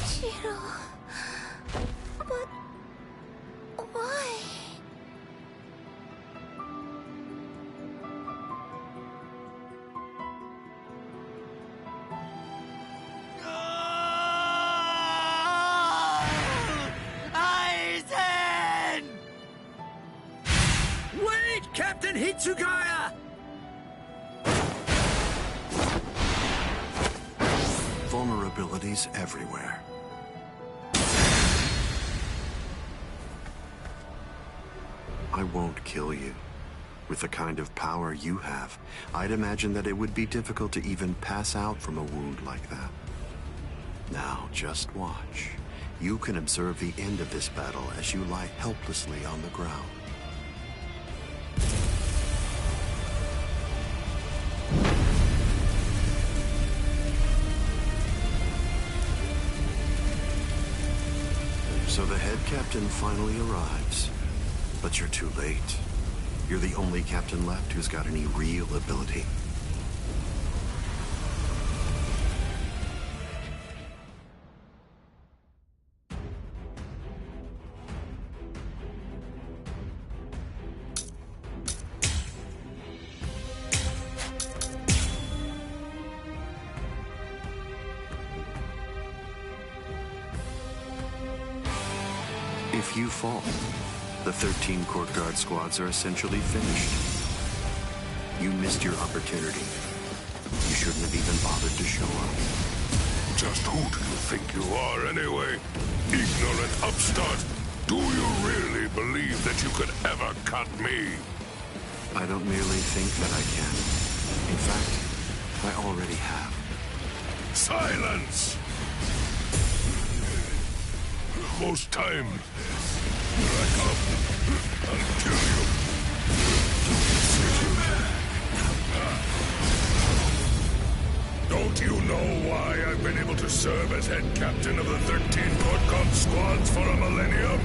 Shiro... But... why? Wait, Captain Hitsugaya! Vulnerabilities everywhere. I won't kill you. With the kind of power you have, I'd imagine that it would be difficult to even pass out from a wound like that. Now, just watch. You can observe the end of this battle as you lie helplessly on the ground. So the head captain finally arrives. But you're too late. You're the only captain left who's got any real ability. If you fall, the 13 Court Guard squads are essentially finished. You missed your opportunity. You shouldn't have even bothered to show up. Just who do you think you are, anyway? Ignorant upstart! Do you really believe that you could ever cut me? I don't merely think that I can. In fact, I already have. Silence! Almost time. Here I come. I'll kill you. Don't you know why I've been able to serve as head captain of the 13 Court Guard squads for a millennium?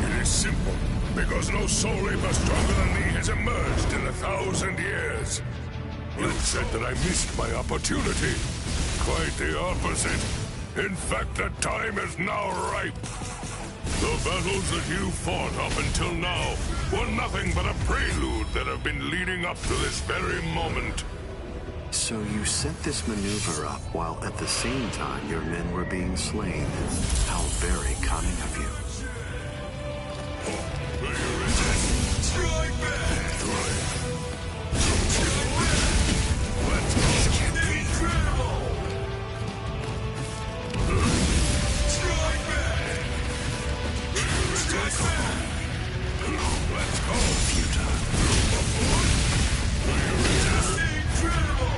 It is simple. Because no soul reaper stronger than me has emerged in 1,000 years. You said that I missed my opportunity. Quite the opposite. In fact, the time is now ripe. The battles that you fought up until now were nothing but a prelude that have been leading up to this very moment. So you set this maneuver up while at the same time your men were being slain. How very cunning of you. Do you resist? Strike back! Let's go! Incredible! Strike back! Do you resist? Let's go! Futile. Do you resist? Incredible!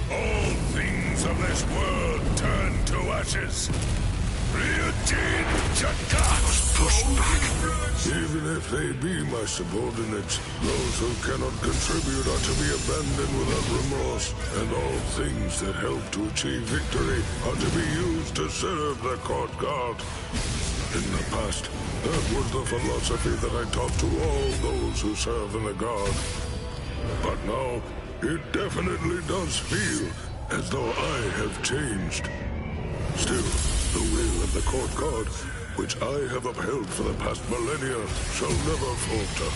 All things of this world turn to ashes. Ryujin Chaka was pushed back. Even if they be my subordinates, those who cannot contribute are to be abandoned without remorse, and all things that help to achieve victory are to be used to serve the Court Guard. In the past, that was the philosophy that I taught to all those who serve in the Guard. But now, it definitely does feel as though I have changed. Still, the will of the Court Guard, which I have upheld for the past millennia, shall never falter.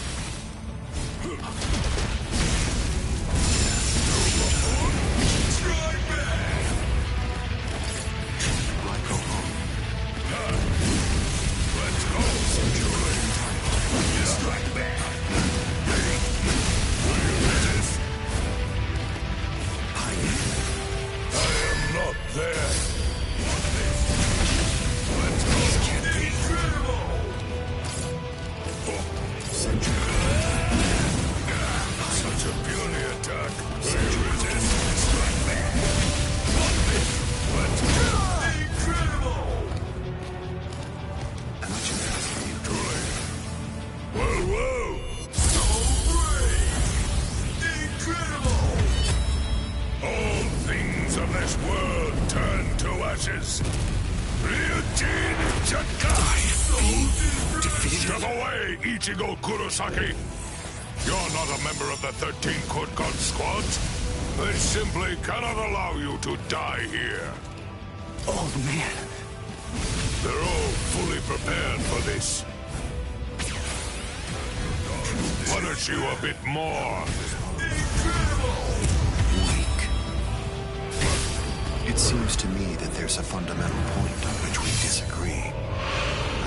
Strike back! I go home. Let's go, Century! Strike back! Will you resist? I am not there! Let's go! Incredible! Such a puny attack! Will you resist? Strike back! Let's go! Incredible! Much better for you. Well, well! say, Ichigo Kurosaki? You're not a member of the 13 Court God squads. They simply cannot allow you to die here. Old man. They're all fully prepared for this. Punish you a bit more. Weak. It seems to me that there's a fundamental point on which we disagree.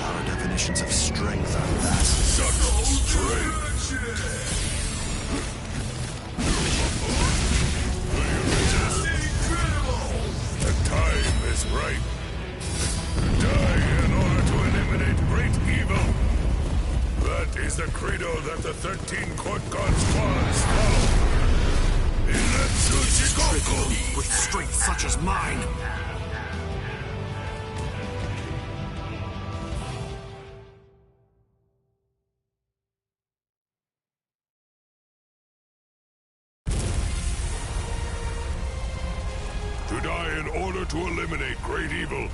Our definitions of strength are vast. Such strength! The time is right. Die in order to eliminate great evil. That is the credo that the 13 Court God squads follow. Inetsu Shikoku! With strength such as mine. To die in order to eliminate great evil.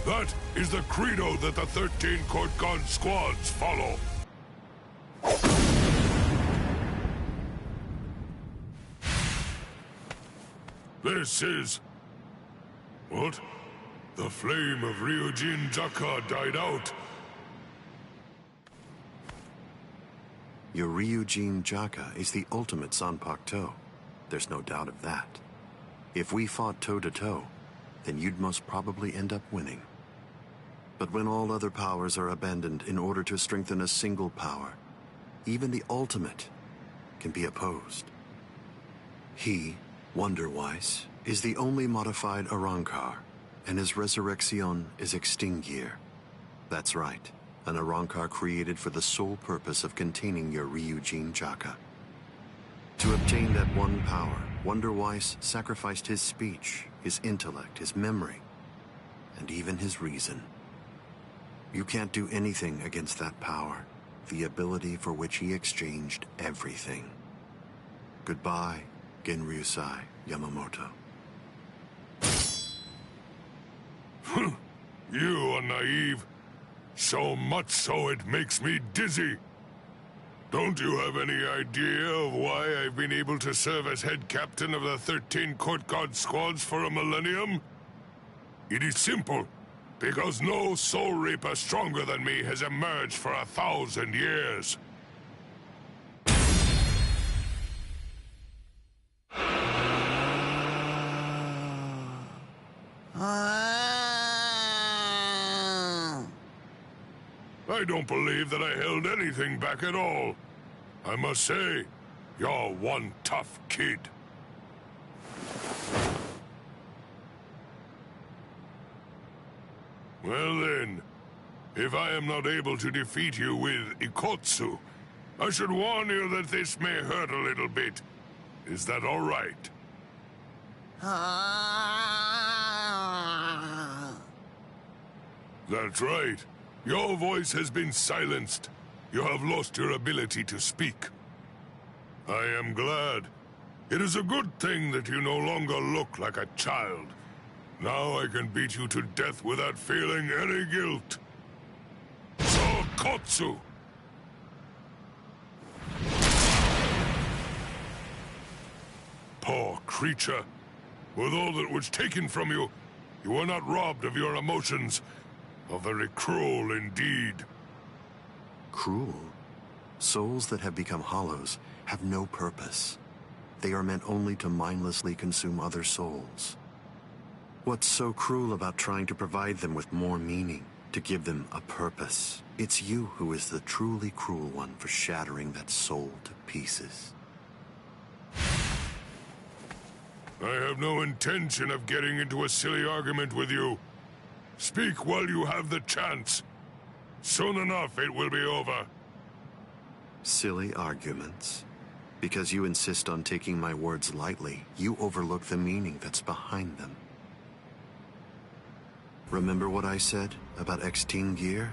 That is the credo that the 13 Court God squads follow. This is... What? The flame of Ryujin Jaka died out. Your Ryujin Jaka is the ultimate Zanpakuto. There's no doubt of that. If we fought toe-to-toe, then you'd most probably end up winning. But when all other powers are abandoned in order to strengthen a single power, even the ultimate can be opposed. He, Wonderwise, is the only modified Arrancar, and his resurrection is Extinguir. That's right, an Arrancar created for the sole purpose of containing your Ryujin Jaka. To obtain that one power, Wonderwise sacrificed his speech, his intellect, his memory, and even his reason. You can't do anything against that power, the ability for which he exchanged everything. Goodbye, Genryusai Yamamoto. You are naive. So much so it makes me dizzy. Don't you have any idea of why I've been able to serve as head captain of the 13 Court God squads for a millennium? It is simple. Because no Soul Reaper stronger than me has emerged for 1,000 years. I don't believe that I held anything back at all. I must say, you're one tough kid. Well then, if I am not able to defeat you with Ikotsu, I should warn you that this may hurt a little bit. Is that all right? That's right. Your voice has been silenced. You have lost your ability to speak. I am glad. It is a good thing that you no longer look like a child. Now I can beat you to death without feeling any guilt. Sokotsu! Poor creature. With all that was taken from you, you were not robbed of your emotions. How very cruel indeed. Cruel? Souls that have become hollows have no purpose. They are meant only to mindlessly consume other souls. What's so cruel about trying to provide them with more meaning, to give them a purpose? It's you who is the truly cruel one for shattering that soul to pieces. I have no intention of getting into a silly argument with you. Speak while you have the chance. Soon enough, it will be over. Silly arguments? Because you insist on taking my words lightly, you overlook the meaning that's behind them. Remember what I said about Extinguir?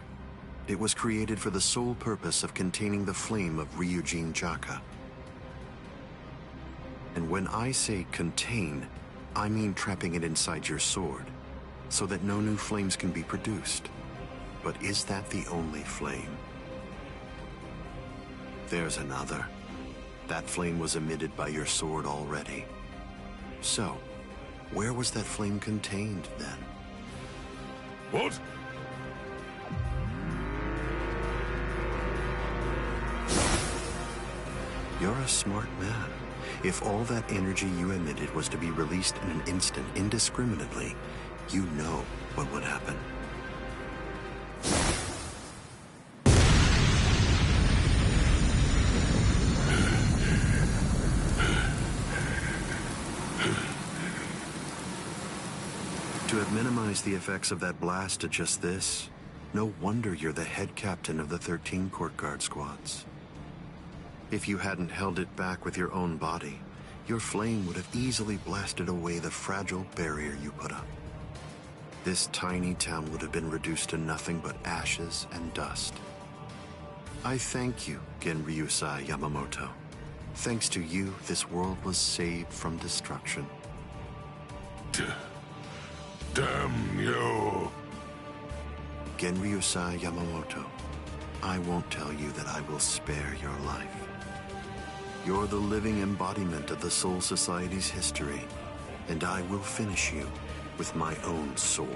It was created for the sole purpose of containing the flame of Ryujin Jaka. And when I say contain, I mean trapping it inside your sword, so that no new flames can be produced. But is that the only flame? There's another. That flame was emitted by your sword already. So, where was that flame contained then? What? You're a smart man. If all that energy you emitted was to be released in an instant, indiscriminately, you know what would happen. To have minimized the effects of that blast to just this, no wonder you're the head captain of the 13 court guard squads. If you hadn't held it back with your own body, your flame would have easily blasted away the fragile barrier you put up. This tiny town would have been reduced to nothing but ashes and dust. I thank you, Genryusai Yamamoto. Thanks to you, this world was saved from destruction. Damn you. Genryusai Yamamoto, I won't tell you that I will spare your life. You're the living embodiment of the Soul Society's history, and I will finish you with my own sword.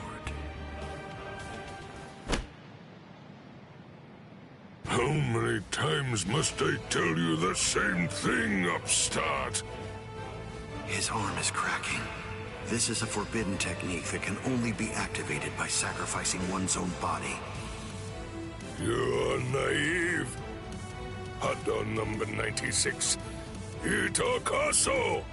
How many times must I tell you the same thing, upstart? His arm is cracking. This is a forbidden technique that can only be activated by sacrificing one's own body. You're naive. Hot on number 96. Itakaso!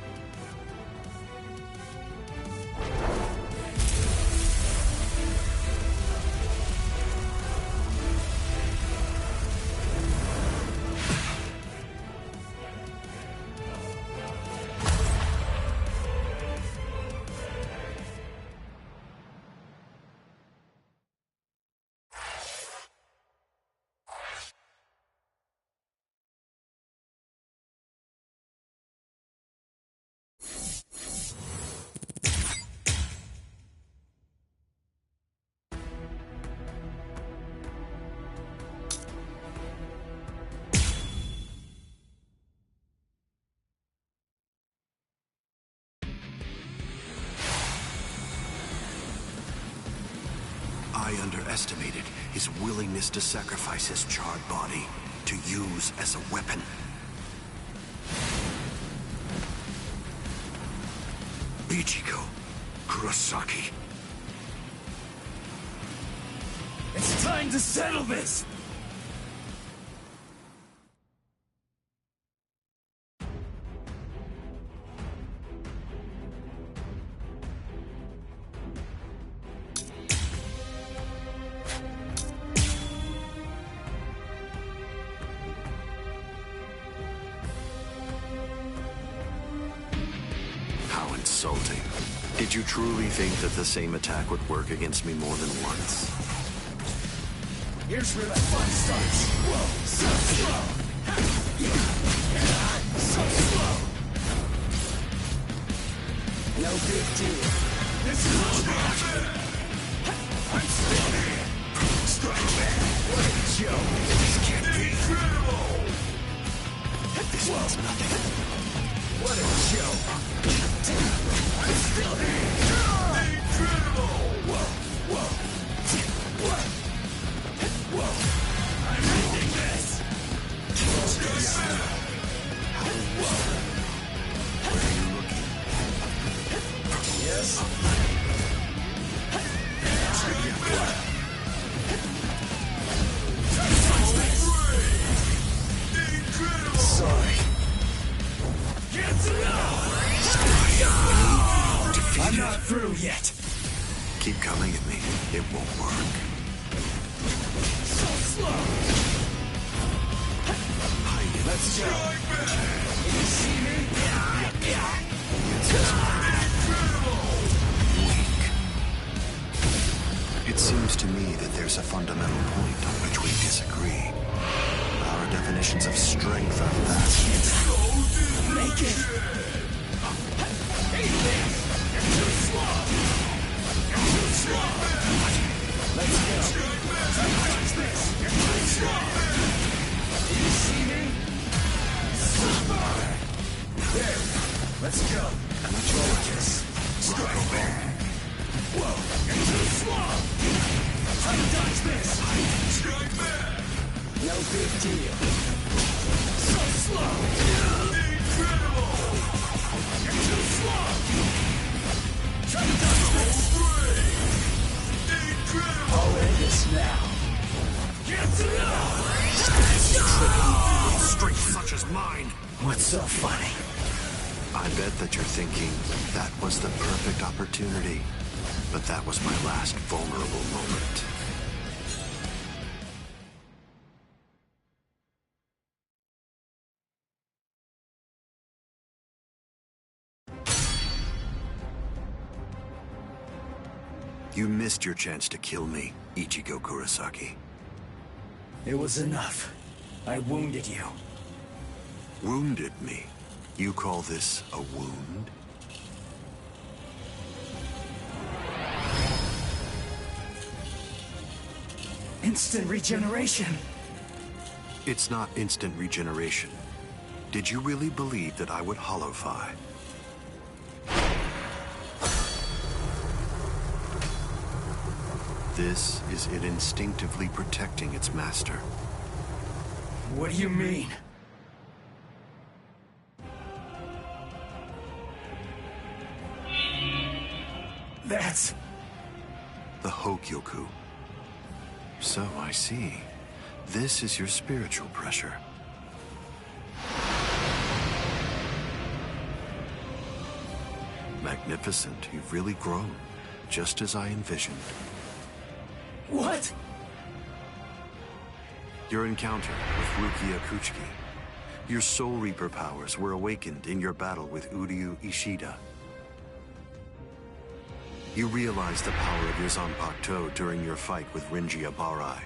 I underestimated his willingness to sacrifice his charred body to use as a weapon. Ichigo Kurosaki. It's time to settle this! Insulting. Did you truly think that the same attack would work against me more than once? Here's where the fun starts. Whoa, so slow. So slow. No big deal. This is over. I'm still here. Strike back. What a joke. This can't be incredible. This one's nothing. What a joke. I'm still here! Incredible! Whoa! Whoa! Whoa! Whoa! I'm ending this! Whoa! Where are you looking? Yes? Incredible! Sorry. Get enough! I'm not through yet. Keep coming at me. It won't work. So slow. Hide it. Let's go. You see me? Weak. It seems to me that there's a fundamental point on which we disagree. Our definitions of strength are vastly Make it. Too slow. Let's go. Watch this. You're too slow. Do you see me? this! Strike back! No big deal. So slow! Incredible! You're too slow! Try to dodge this! Incredible! I'll end this now. Get to know! Strength such as mine. What's so funny? I bet that you're thinking that was the perfect opportunity. But that was my last vulnerable moment. You missed your chance to kill me, Ichigo Kurosaki. It was enough. I wounded you. Wounded me? You call this a wound? Instant regeneration. It's not instant regeneration. Did you really believe that I would holofy? This is it instinctively protecting its master. What do you mean? That's... The Hogyoku. So I see. This is your spiritual pressure. Magnificent. You've really grown. Just as I envisioned. What? Your encounter with Rukia Kuchiki. Your Soul Reaper powers were awakened in your battle with Uryu Ishida. You realized the power of your Zanpakuto during your fight with Rinji Abarai.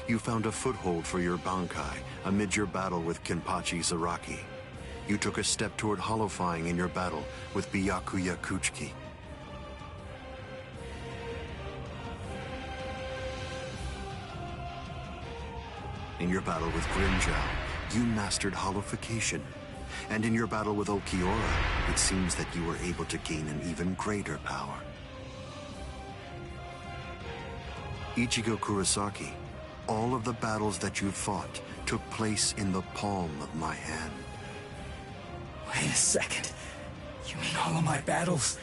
You found a foothold for your Bankai amid your battle with Kenpachi Zaraki. You took a step toward holofying in your battle with Byakuya Kuchiki. In your battle with Grimjow, you mastered holification. And in your battle with Okiora, it seems that you were able to gain an even greater power. Ichigo Kurosaki, all of the battles that you fought took place in the palm of my hand. Wait a second. You mean all of my battles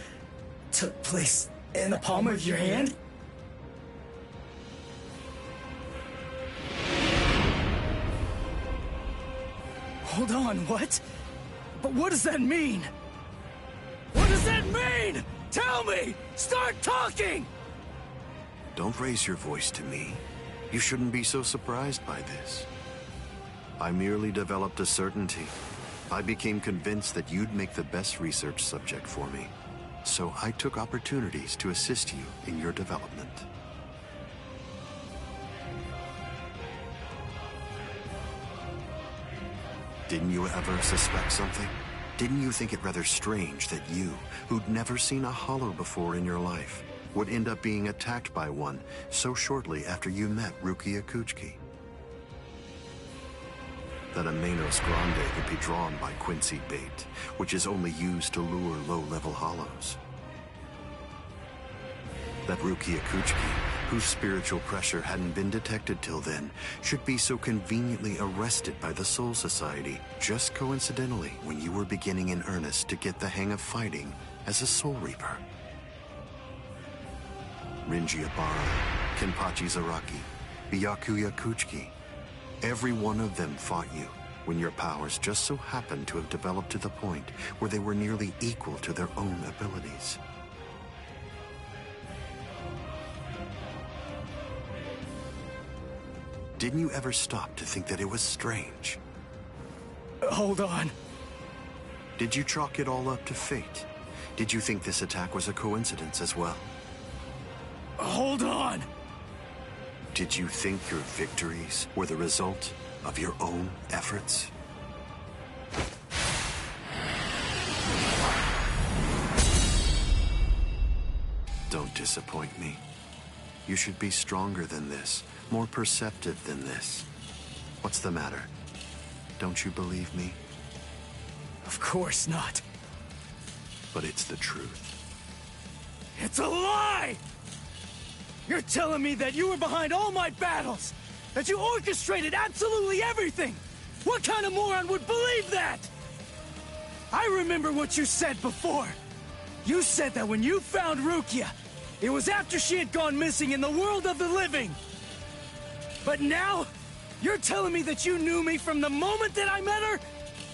took place in the palm of your hand? Hold on, what? But what does that mean? What does that mean? Tell me! Start talking! Don't raise your voice to me. You shouldn't be so surprised by this. I merely developed a certainty. I became convinced that you'd make the best research subject for me. So I took opportunities to assist you in your development. Didn't you ever suspect something? Didn't you think it rather strange that you, who'd never seen a hollow before in your life, would end up being attacked by one so shortly after you met Rukia Kuchiki? That a Manos Grande would be drawn by Quincy bait, which is only used to lure low-level hollows. That Rukia Kuchiki, whose spiritual pressure hadn't been detected till then, should be so conveniently arrested by the Soul Society just coincidentally when you were beginning in earnest to get the hang of fighting as a Soul Reaper. Rinji Abarai, Kenpachi Zaraki, Byakuya Kuchiki. Every one of them fought you when your powers just so happened to have developed to the point where they were nearly equal to their own abilities. Didn't you ever stop to think that it was strange? Hold on. Did you chalk it all up to fate? Did you think this attack was a coincidence as well? Hold on! Did you think your victories were the result of your own efforts? Don't disappoint me. You should be stronger than this, more perceptive than this. What's the matter? Don't you believe me? Of course not. But it's the truth. It's a lie! You're telling me that you were behind all my battles? That you orchestrated absolutely everything? What kind of moron would believe that? I remember what you said before. You said that when you found Rukia, it was after she had gone missing in the world of the living. But now, you're telling me that you knew me from the moment that I met her?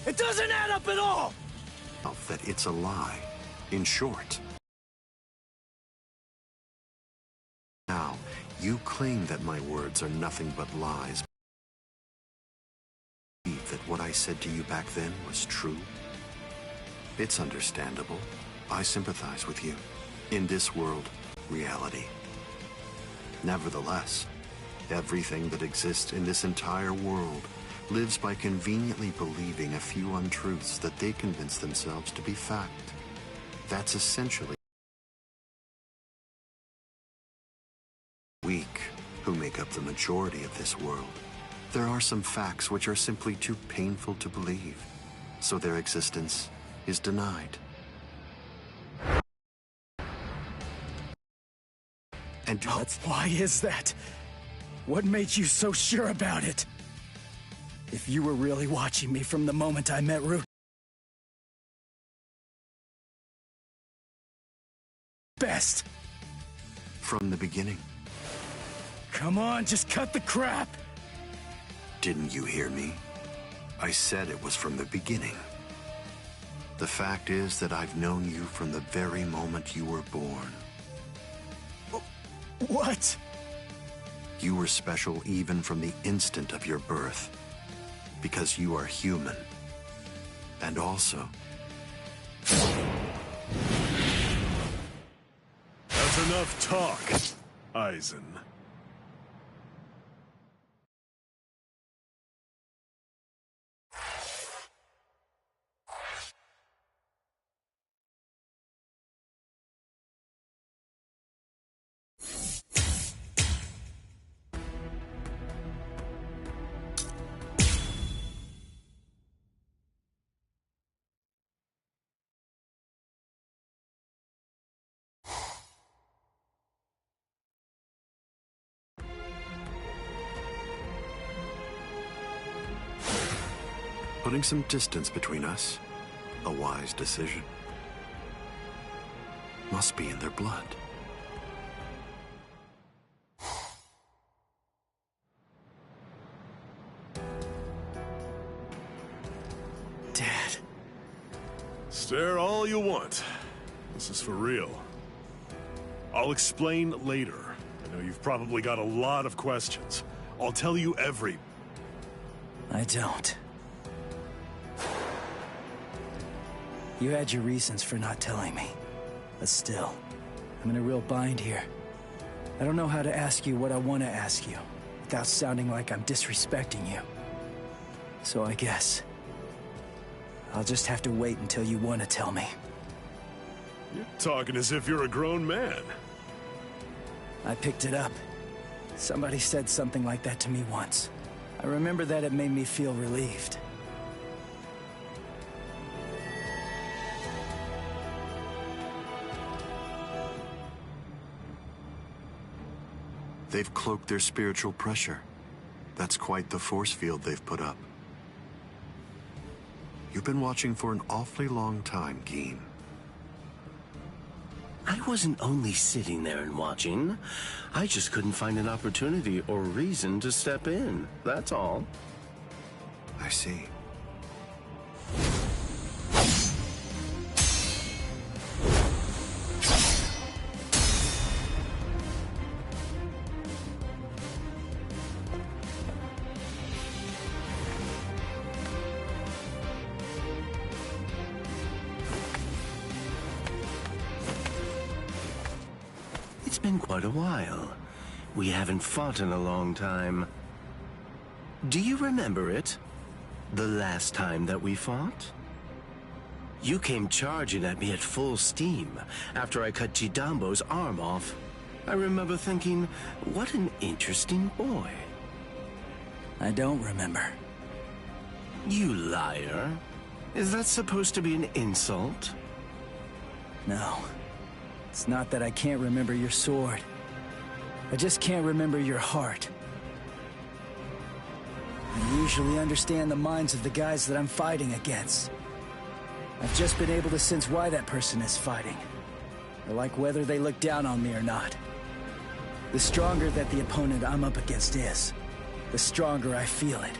It doesn't add up at all! That it's a lie. In short. Now, you claim that my words are nothing but lies. Believe that what I said to you back then was true? It's understandable. I sympathize with you. In this world, reality. Nevertheless, everything that exists in this entire world lives by conveniently believing a few untruths that they convince themselves to be fact. That's essentially weak who make up the majority of this world. There are some facts which are simply too painful to believe, so their existence is denied. And why is that? What made you so sure about it? If you were really watching me from the moment I met Root... Best. From the beginning. Come on, just cut the crap! Didn't you hear me? I said it was from the beginning. The fact is that I've known you from the very moment you were born. What? You were special even from the instant of your birth. Because you are human. And also... That's enough talk, Aizen. Putting some distance between us, a wise decision. Must be in their blood. Dad. Stare all you want. This is for real. I'll explain later. I know you've probably got a lot of questions. I'll tell you every... I don't. You had your reasons for not telling me. But still, I'm in a real bind here. I don't know how to ask you what I want to ask you, without sounding like I'm disrespecting you. So I guess... I'll just have to wait until you want to tell me. You're talking as if you're a grown man. I picked it up. Somebody said something like that to me once. I remember that it made me feel relieved. They've cloaked their spiritual pressure. That's quite the force field they've put up. You've been watching for an awfully long time, Geen. I wasn't only sitting there and watching. I just couldn't find an opportunity or reason to step in. That's all. I see. It's been quite a while. We haven't fought in a long time. Do you remember it? The last time that we fought? You came charging at me at full steam after I cut Chidambo's arm off. I remember thinking, what an interesting boy. I don't remember. You liar. Is that supposed to be an insult? No. It's not that I can't remember your sword. I just can't remember your heart. I usually understand the minds of the guys that I'm fighting against. I've just been able to sense why that person is fighting. I like whether they look down on me or not. The stronger that the opponent I'm up against is, the stronger I feel it.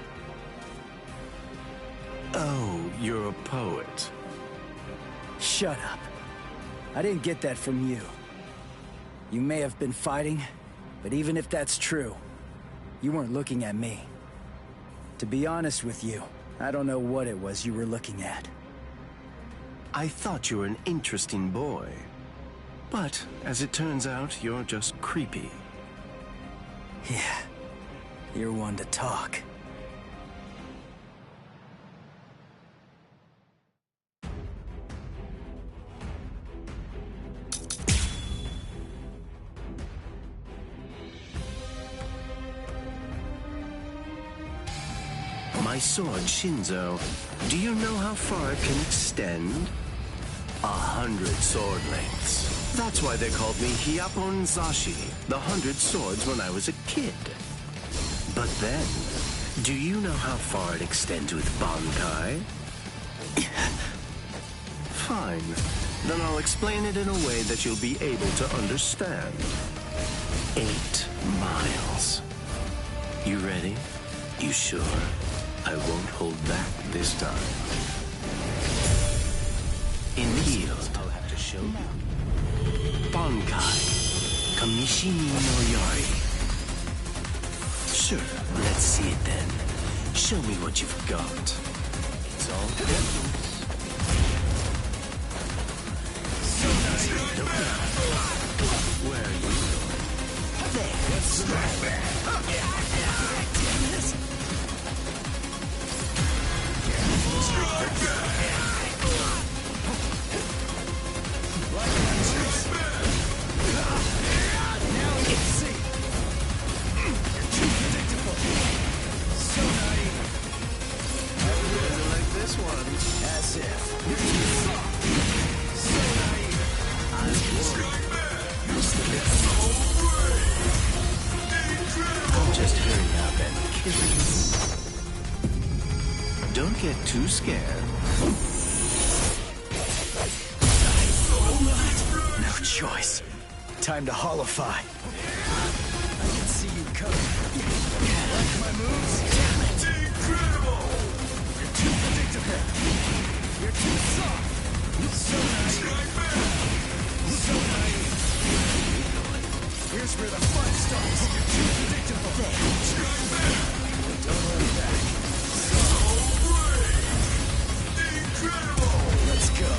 Oh, you're a poet. Shut up. I didn't get that from you. You may have been fighting, but even if that's true, you weren't looking at me. To be honest with you, I don't know what it was you were looking at. I thought you were an interesting boy. But, as it turns out, you're just creepy. Yeah, you're one to talk. My sword, Shinzo, do you know how far it can extend? 100 sword lengths. That's why they called me Hyapon Zashi, the 100 swords when I was a kid. But then, do you know how far it extends with Bankai? Fine. Then I'll explain it in a way that you'll be able to understand. 8 miles. You ready? You sure? I won't hold back this time. In the field, I'll have to show you. Bankai. Kamishini no Yari. Sure, let's see it then. Show me what you've got. It's all good. Where are you going? There. Just hurry up and kill it. Don't get too scared. No choice. Time to holofy. I can see you coming. Like my moves? Damn it! Incredible! You're too predictable. You're too soft. So naive. So naive. Here's where the fun starts. You're too predictable. Don't hold back. So great! Incredible! Let's go.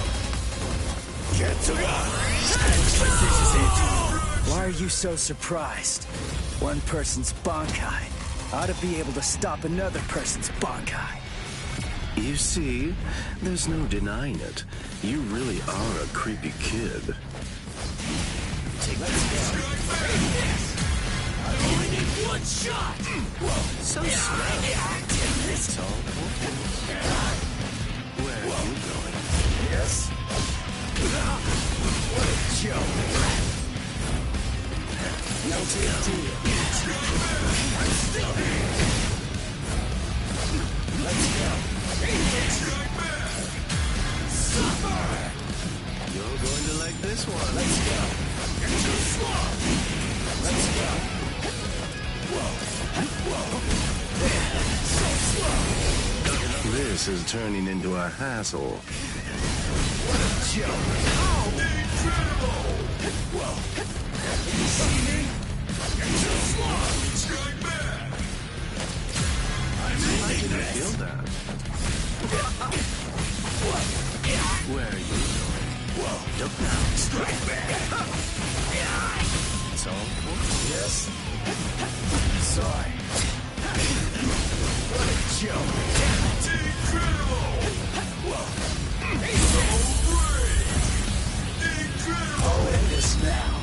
Get to this is it. Why are you so surprised? One person's Bankai ought to be able to stop another person's Bankai. You see, there's no denying it. You really are a creepy kid. Let's go. I only need one shot. Whoa, So slow. It's all open. Where are you going? Yes. What a joke. No big deal. I'm still here. Let's go. Suffer. You're going to like this one. Let's go. You're too slow. Let's go. Whoa. So slow. This is turning into a hassle. What a joke. Incredible. Whoa. You see me? You're too slow. Strike back. I didn't feel that. Where are you going? Whoa. Look now. Strike back. It's all Yes. Sorry. What a joke. Incredible. Whoa. So great. Incredible. I'll end this now.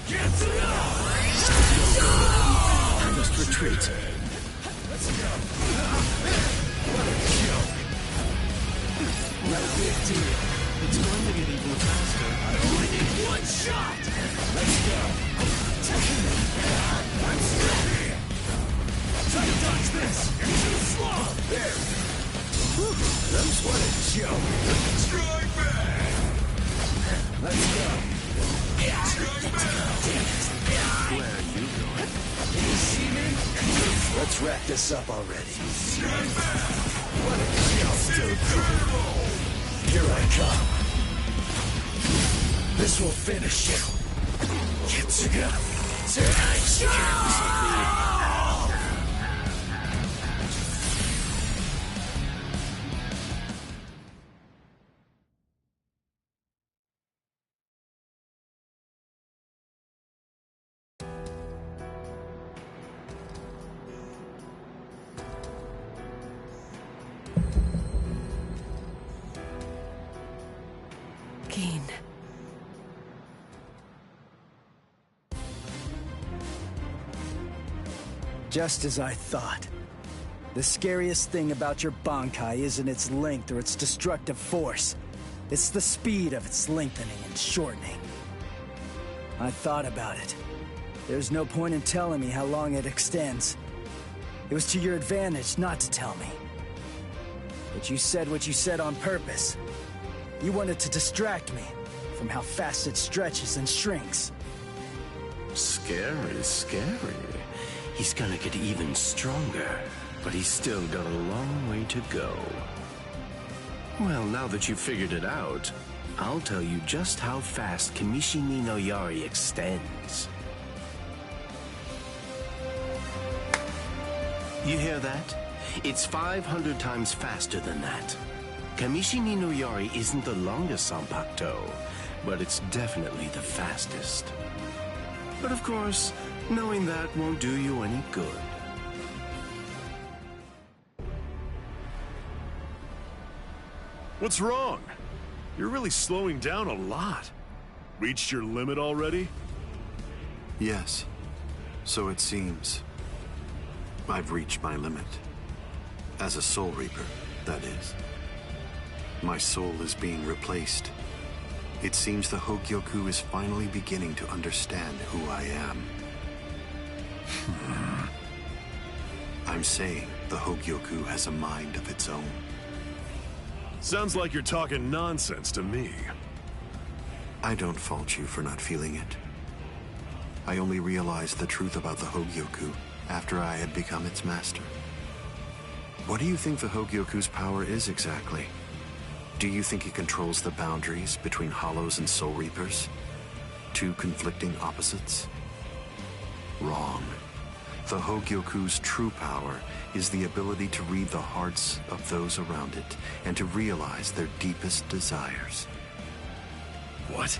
Get to I must retreat. Let's go. What a joke. No big deal. It's going to get even faster. I only need one shot. Let's go. I'm ready! Try to dodge this! You're too slow! There! That's what a joke! Strike back! Let's go! Strike back! Where are you going? You see me? Let's wrap this up already. Strike back! What a joke, dude! Here I come. This will finish you. Kitsuga! Keen. Just as I thought. The scariest thing about your Bankai isn't its length or its destructive force. It's the speed of its lengthening and shortening. I thought about it. There's no point in telling me how long it extends. It was to your advantage not to tell me. But you said what you said on purpose. You wanted to distract me from how fast it stretches and shrinks. Scary, scary. He's gonna get even stronger, but he's still got a long way to go. Well, now that you've figured it out, I'll tell you just how fast Kamishini no Yari extends. You hear that? It's 500 times faster than that. Kamishini no Yari isn't the longest Sanpakuto, but it's definitely the fastest. But of course, knowing that won't do you any good. What's wrong? You're really slowing down a lot. Reached your limit already? Yes, so it seems. I've reached my limit. As a Soul Reaper, that is. My soul is being replaced. It seems the Hogyoku is finally beginning to understand who I am. I'm saying the Hogyoku has a mind of its own. Sounds like you're talking nonsense to me. I don't fault you for not feeling it. I only realized the truth about the Hogyoku after I had become its master. What do you think the Hogyoku's power is exactly? Do you think it controls the boundaries between Hollows and Soul Reapers? Two conflicting opposites? Wrong. The Hogyoku's true power is the ability to read the hearts of those around it and to realize their deepest desires. What?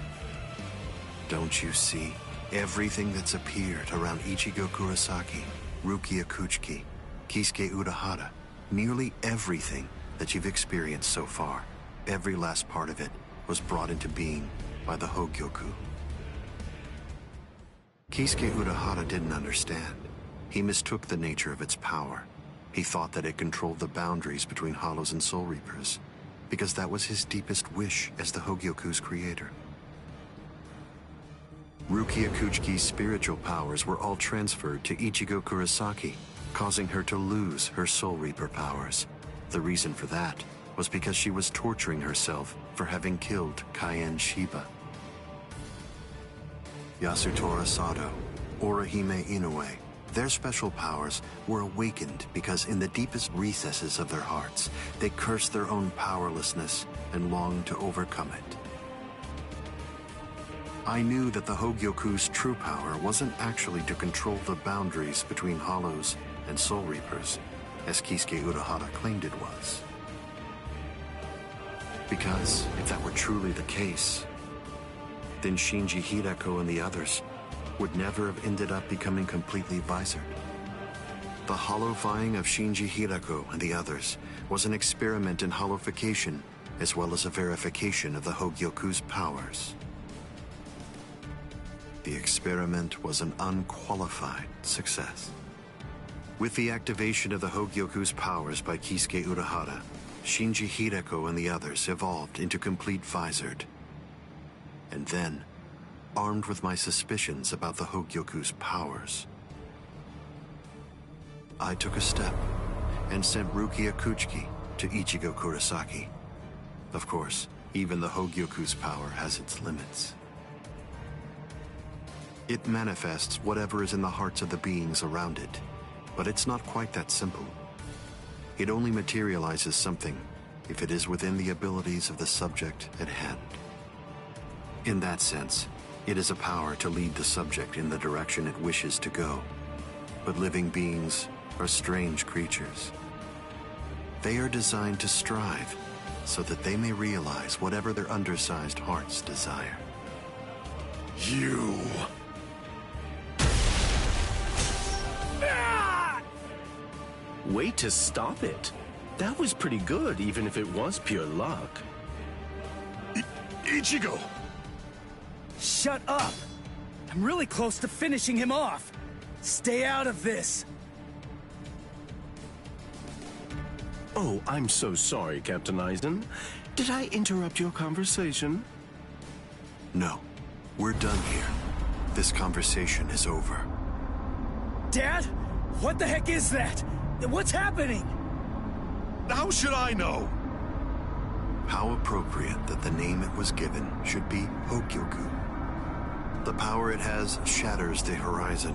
Don't you see? Everything that's appeared around Ichigo Kurosaki, Rukia Kuchiki, Kisuke Urahara, nearly everything that you've experienced so far, every last part of it was brought into being by the Hogyoku. Kisuke Urahara didn't understand. He mistook the nature of its power. He thought that it controlled the boundaries between Hollows and Soul Reapers, because that was his deepest wish as the Hogyoku's creator. Rukia Kuchiki's spiritual powers were all transferred to Ichigo Kurosaki, causing her to lose her Soul Reaper powers. The reason for that was because she was torturing herself for having killed Kaien Shiba. Yasutora Sato, Orihime Inoue, their special powers were awakened because in the deepest recesses of their hearts, they cursed their own powerlessness and longed to overcome it. I knew that the Hogyoku's true power wasn't actually to control the boundaries between Hollows and Soul Reapers, as Kisuke Urahara claimed it was. Because if that were truly the case, then Shinji Hideko and the others would never have ended up becoming completely visored. The hollowifying of Shinji Hideko and the others was an experiment in hollowification, as well as a verification of the Hogyoku's powers. The experiment was an unqualified success. With the activation of the Hogyoku's powers by Kisuke Urahara, Shinji Hideko and the others evolved into complete visored. And then, armed with my suspicions about the Hogyoku's powers. I took a step and sent Rukia Kuchiki to Ichigo Kurosaki. Of course, even the Hogyoku's power has its limits. It manifests whatever is in the hearts of the beings around it, but it's not quite that simple. It only materializes something if it is within the abilities of the subject at hand. In that sense, it is a power to lead the subject in the direction it wishes to go. But living beings are strange creatures. They are designed to strive so that they may realize whatever their undersized hearts desire. You... Way to stop it. That was pretty good, even if it was pure luck. Ichigo! Shut up! I'm really close to finishing him off. Stay out of this. Oh, I'm so sorry, Captain Aizen. Did I interrupt your conversation? No, we're done here. This conversation is over. Dad? What the heck is that? What's happening? How should I know? How appropriate that the name it was given should be Hogyoku. The power it has shatters the horizon,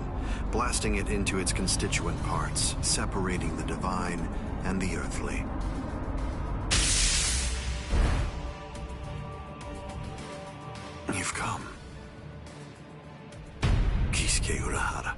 blasting it into its constituent parts, separating the divine and the earthly. You've come. Kisuke Urahara.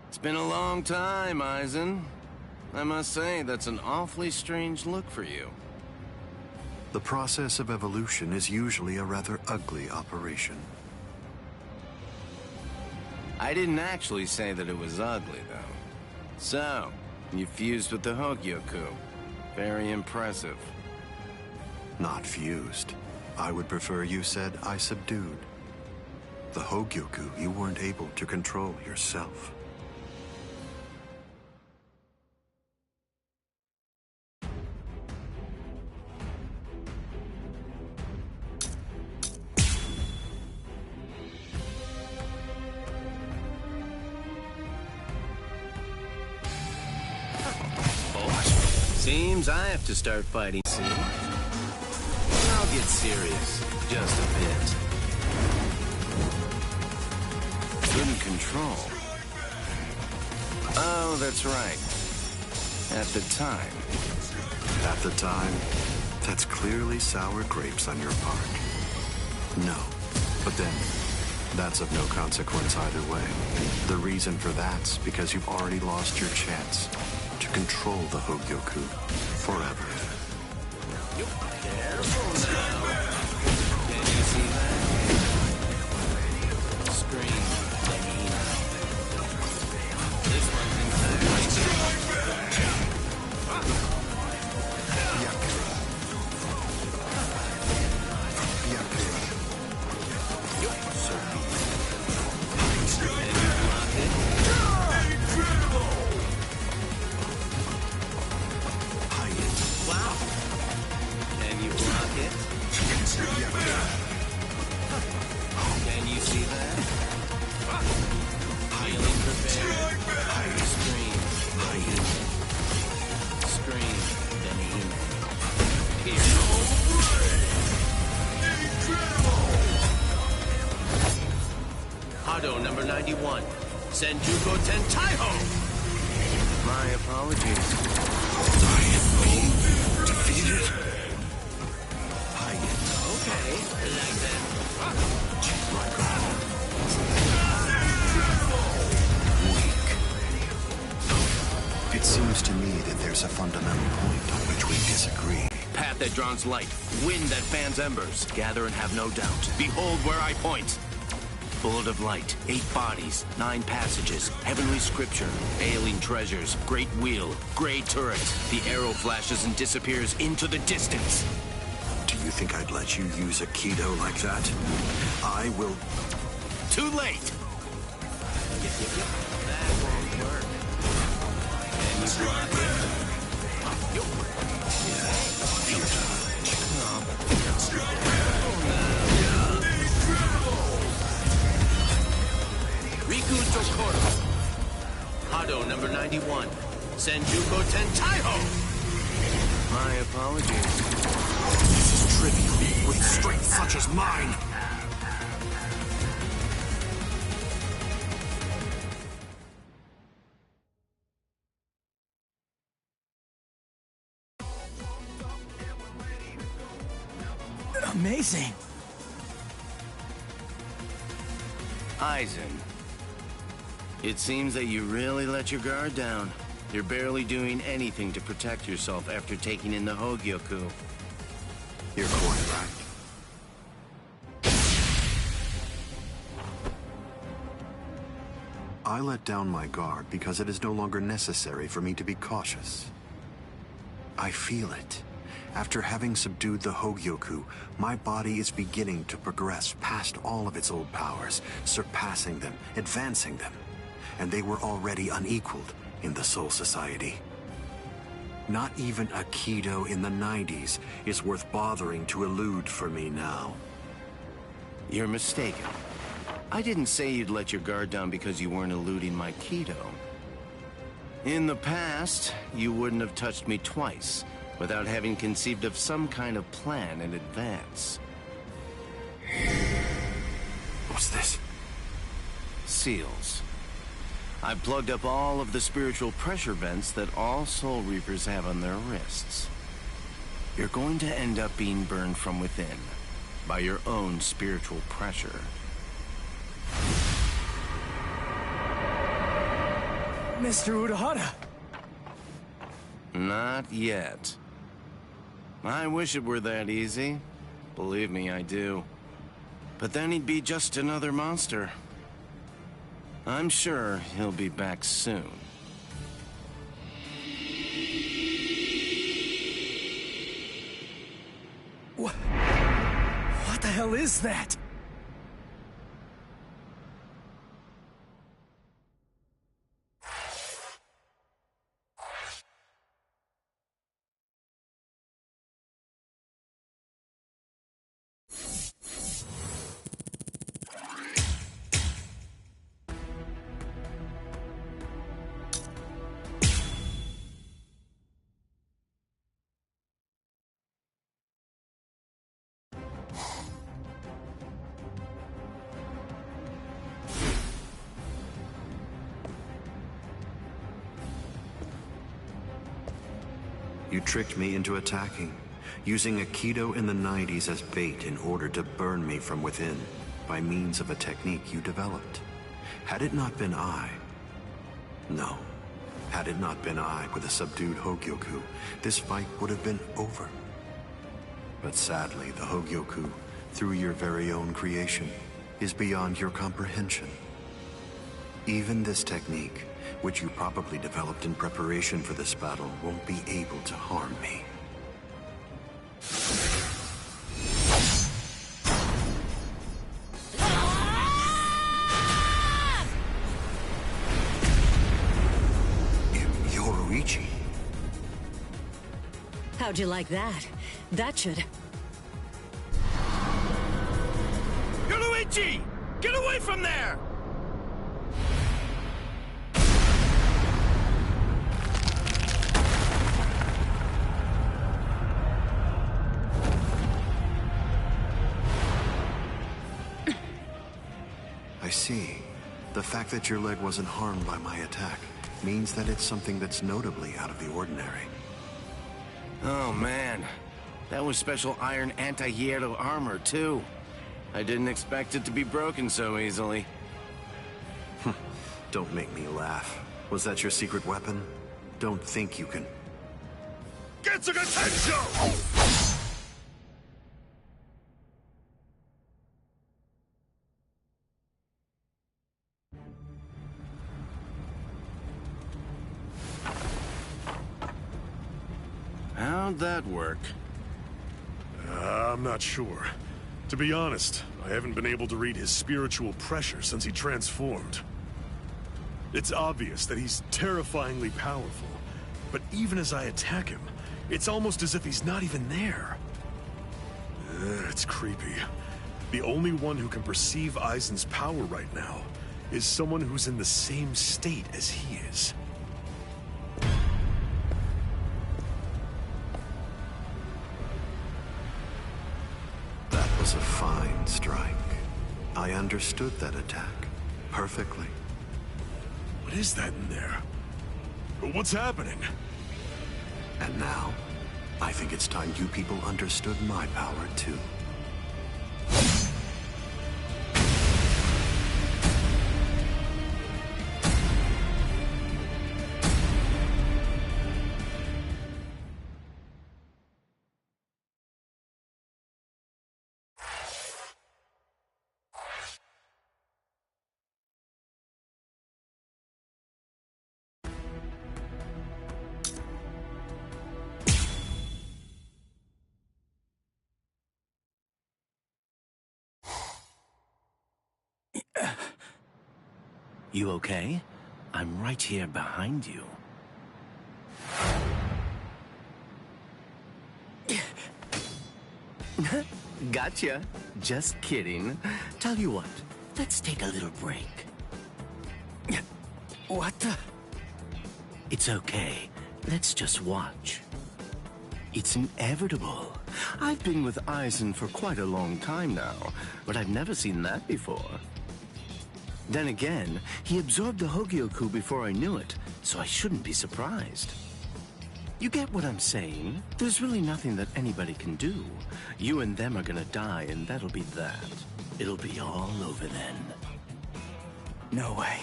It's been a long time, Aizen. I must say, that's an awfully strange look for you. The process of evolution is usually a rather ugly operation. I didn't actually say that it was ugly, though. So, you fused with the Hogyoku. Very impressive. Not fused. I would prefer you said I subdued. The Hogyoku you weren't able to control yourself. Seems I have to start fighting soon. I'll get serious, just a bit. Couldn't control. Oh, that's right. At the time. At the time, that's clearly sour grapes on your part. No, but then, that's of no consequence either way. The reason for that's because you've already lost your chance to control the Hogyoku forever. Careful now. Can you see that? Scream. This one's entirely Wow. Can you block it? Can you see that? Feeling prepared? Scream. Scream. Then here. Hado number 91. Senjuko Tentaiho! My apologies. Defeated? Okay, like that. Weak. It seems to me that there's a fundamental point on which we disagree. Path that draws light, wind that fans embers. Gather and have no doubt. Behold where I point. Bullet of light, 8 bodies, 9 passages, heavenly scripture, ailing treasures, great wheel, gray turret. The arrow flashes and disappears into the distance. Do you think I'd let you use a Kido like that? I will... Too late! That won't work. And you block it. Riku Tokoro. Hado number 91. Senjuko Tentaiho. My apologies. This is trivial with strength such as mine. Amazing. Aizen. It seems that you really let your guard down. You're barely doing anything to protect yourself after taking in the Hogyoku. You're quite right. I let down my guard because it is no longer necessary for me to be cautious. I feel it. After having subdued the Hogyoku, my body is beginning to progress past all of its old powers, surpassing them, advancing them. And they were already unequaled in the Soul Society. Not even a Kido in the 90s is worth bothering to elude for me now. You're mistaken. I didn't say you'd let your guard down because you weren't eluding my Kido. In the past, you wouldn't have touched me twice without having conceived of some kind of plan in advance. What's this? Seals. I've plugged up all of the spiritual pressure vents that all Soul Reapers have on their wrists. You're going to end up being burned from within by your own spiritual pressure. Mr. Urahara. Not yet. I wish it were that easy. Believe me, I do. But then he'd be just another monster. I'm sure he'll be back soon. What the hell is that? You tricked me into attacking, using a Kido in the 90s as bait in order to burn me from within, by means of a technique you developed. Had it not been I... No. Had it not been I with a subdued Hogyoku, this fight would have been over. But sadly, the Hogyoku, through your very own creation, is beyond your comprehension. Even this technique, which you probably developed in preparation for this battle, won't be able to harm me. Yoruichi. How'd you like that? That should... Yoruichi! Get away from there! I see. The fact that your leg wasn't harmed by my attack means that it's something that's notably out of the ordinary. Oh man, that was special iron anti-hierro armor too. I didn't expect it to be broken so easily. Don't make me laugh. Was that your secret weapon? Don't think you can... Getsuga Tensho! How'd that work? I'm not sure. To be honest, I haven't been able to read his spiritual pressure since he transformed. It's obvious that he's terrifyingly powerful, but even as I attack him, it's almost as if he's not even there. It's creepy. The only one who can perceive Aizen's power right now is someone who's in the same state as he is. That was a fine strike. I understood that attack perfectly. What is that in there? What's happening? And now, I think it's time you people understood my power too. You okay? I'm right here behind you. Gotcha. Just kidding. Tell you what, let's take a little break. What the? It's okay. Let's just watch. It's inevitable. I've been with Aizen for quite a long time now, but I've never seen that before. Then again, he absorbed the Hogyoku before I knew it, so I shouldn't be surprised. You get what I'm saying? There's really nothing that anybody can do. You and them are gonna die, and that'll be that. It'll be all over then. No way.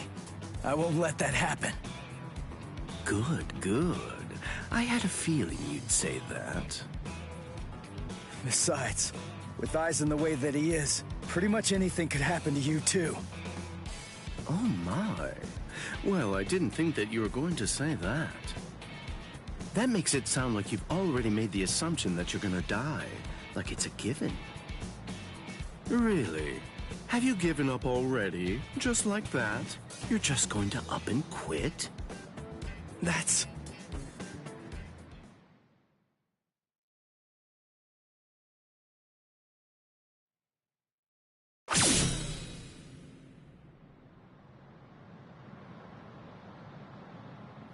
I won't let that happen. Good, good. I had a feeling you'd say that. Besides, with Aizen the way that he is, pretty much anything could happen to you too. Oh my. Well, I didn't think that you were going to say that. That makes it sound like you've already made the assumption that you're gonna die, like it's a given. Really? Have you given up already? Just like that? You're just going to up and quit? That's...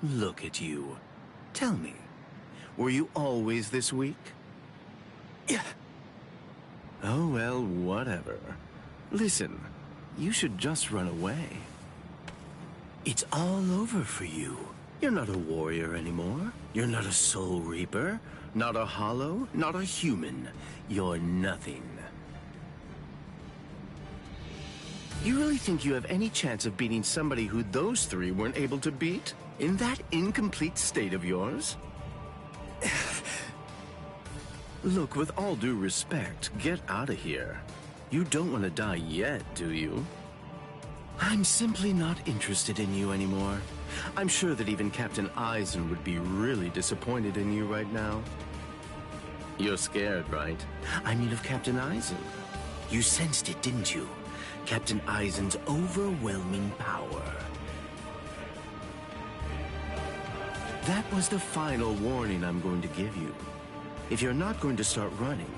Look at you. Tell me, were you always this weak? Yeah. Oh, well, whatever. Listen, you should just run away. It's all over for you. You're not a warrior anymore. You're not a soul reaper, not a hollow, not a human. You're nothing. You really think you have any chance of beating somebody who those three weren't able to beat? In that incomplete state of yours? Look, with all due respect, get out of here. You don't want to die yet, do you? I'm simply not interested in you anymore. I'm sure that even Captain Aizen would be really disappointed in you right now. You're scared, right? I mean of Captain Aizen. You sensed it, didn't you? Captain Aizen's overwhelming power. That was the final warning I'm going to give you. If you're not going to start running,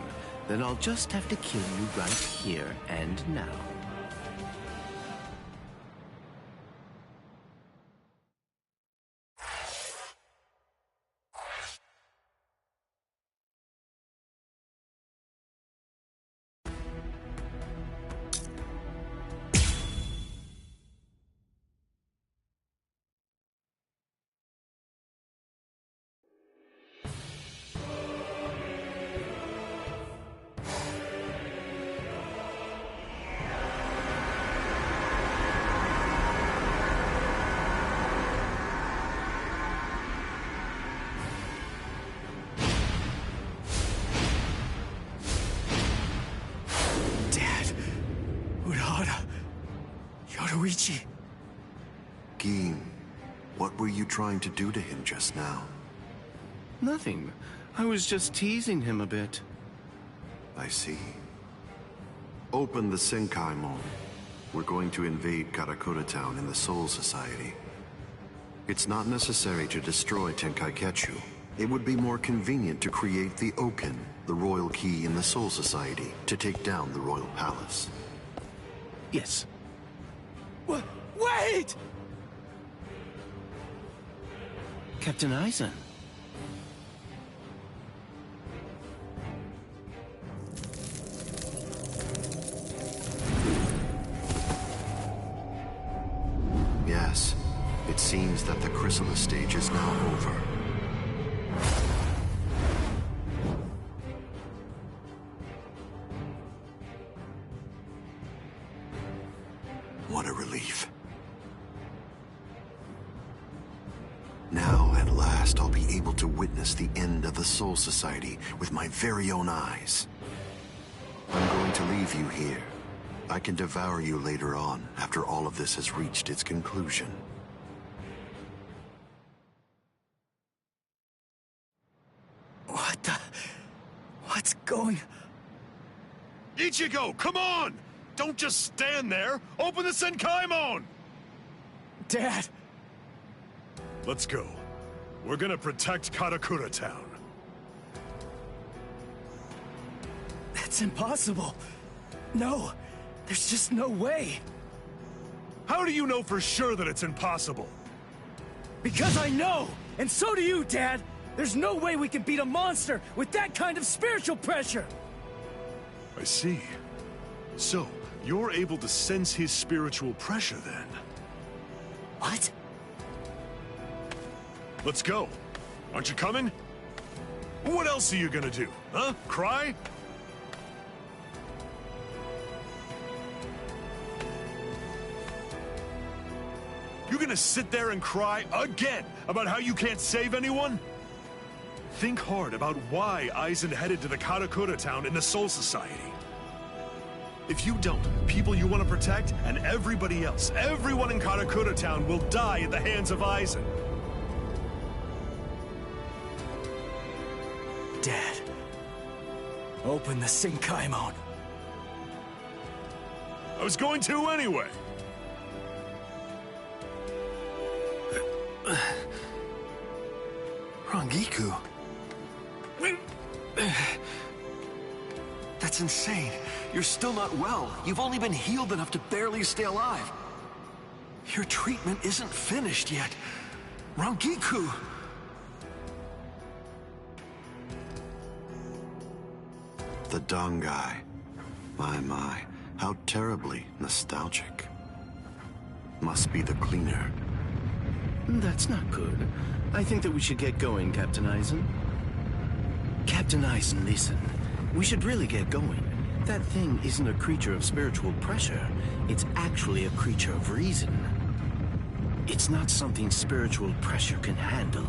then I'll just have to kill you right here and now. Gin, what were you trying to do to him just now? Nothing. I was just teasing him a bit. I see. Open the Senkaimon. We're going to invade Karakura Town in the Soul Society. It's not necessary to destroy Tenkaiketsu. It would be more convenient to create the Oken, the royal key in the Soul Society, to take down the royal palace. Yes. Wait! Captain Eisen. Yes, it seems that the chrysalis stage is now over. What a relief. Now, at last, I'll be able to witness the end of the Soul Society with my very own eyes. I'm going to leave you here. I can devour you later on, after all of this has reached its conclusion. What's going... Ichigo, come on! Don't just stand there! Open the Senkaimon! Dad! Let's go. We're gonna protect Karakura Town. That's impossible. No, there's just no way. How do you know for sure that it's impossible? Because I know! And so do you, Dad! There's no way we can beat a monster with that kind of spiritual pressure! I see. So, you're able to sense his spiritual pressure then? What? Let's go. Aren't you coming? What else are you gonna do, huh? Cry? You gonna sit there and cry again about how you can't save anyone? Think hard about why Aizen headed to the Karakura Town in the Soul Society. If you don't, people you want to protect and everybody else, everyone in Karakura Town will die at the hands of Aizen. Dad, open the Senkaimon. I was going to anyway. Rangiku. That's insane. You're still not well. You've only been healed enough to barely stay alive. Your treatment isn't finished yet. Rangiku! The Dangai. My, how terribly nostalgic. Must be the cleaner. That's not good. I think that we should get going, Captain Eisen. Captain Eisen, listen. We should really get going. That thing isn't a creature of spiritual pressure. It's actually a creature of reason. It's not something spiritual pressure can handle.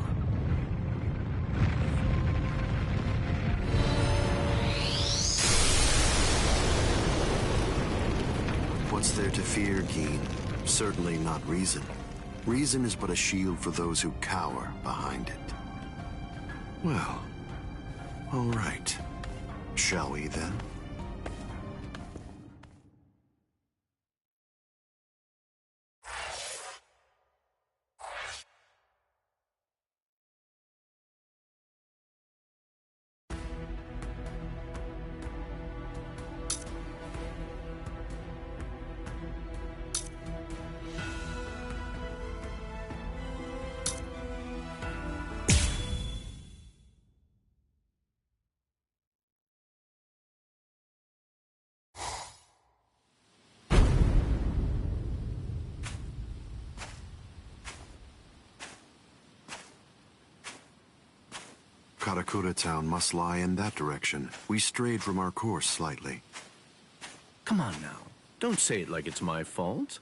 What's there to fear, Geen? Certainly not reason. Reason is but a shield for those who cower behind it. Well, all right. Shall we then? Karakura Town must lie in that direction. We strayed from our course slightly. Come on now. Don't say it like it's my fault.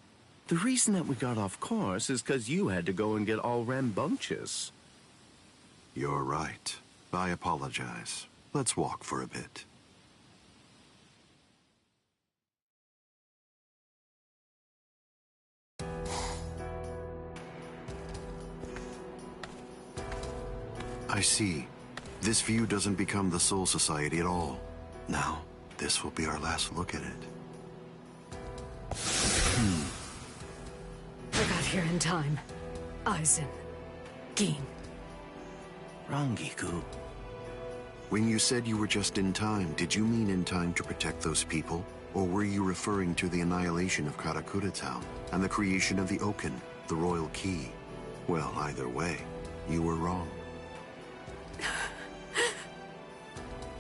The reason that we got off course is because you had to go and get all rambunctious. You're right. I apologize. Let's walk for a bit. I see. This view doesn't become the Soul Society at all. Now, this will be our last look at it. I got here in time. Aizen. Gin. Rangiku. When you said you were just in time, did you mean in time to protect those people? Or were you referring to the annihilation of Karakura Town and the creation of the Oaken, the Royal Key? Well, either way, you were wrong.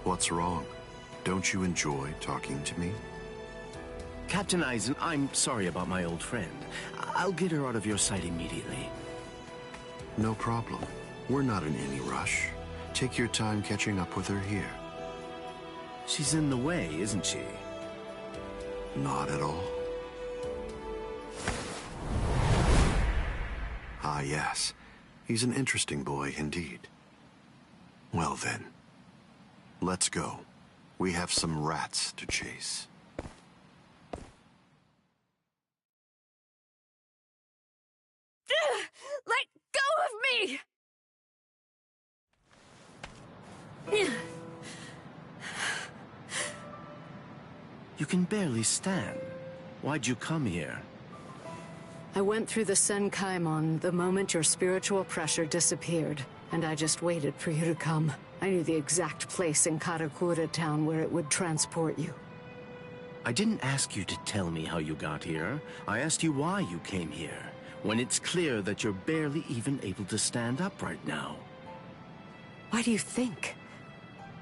What's wrong? Don't you enjoy talking to me? Captain Aizen, I'm sorry about my old friend. I'll get her out of your sight immediately. No problem. We're not in any rush. Take your time catching up with her here. She's in the way, isn't she? Not at all. Ah, yes. He's an interesting boy indeed. Well then, let's go. We have some rats to chase. Let go of me! You can barely stand. Why'd you come here? I went through the Senkaimon the moment your spiritual pressure disappeared, and I just waited for you to come. I knew the exact place in Karakura Town where it would transport you. I didn't ask you to tell me how you got here. I asked you why you came here, when it's clear that you're barely even able to stand up right now. Why do you think?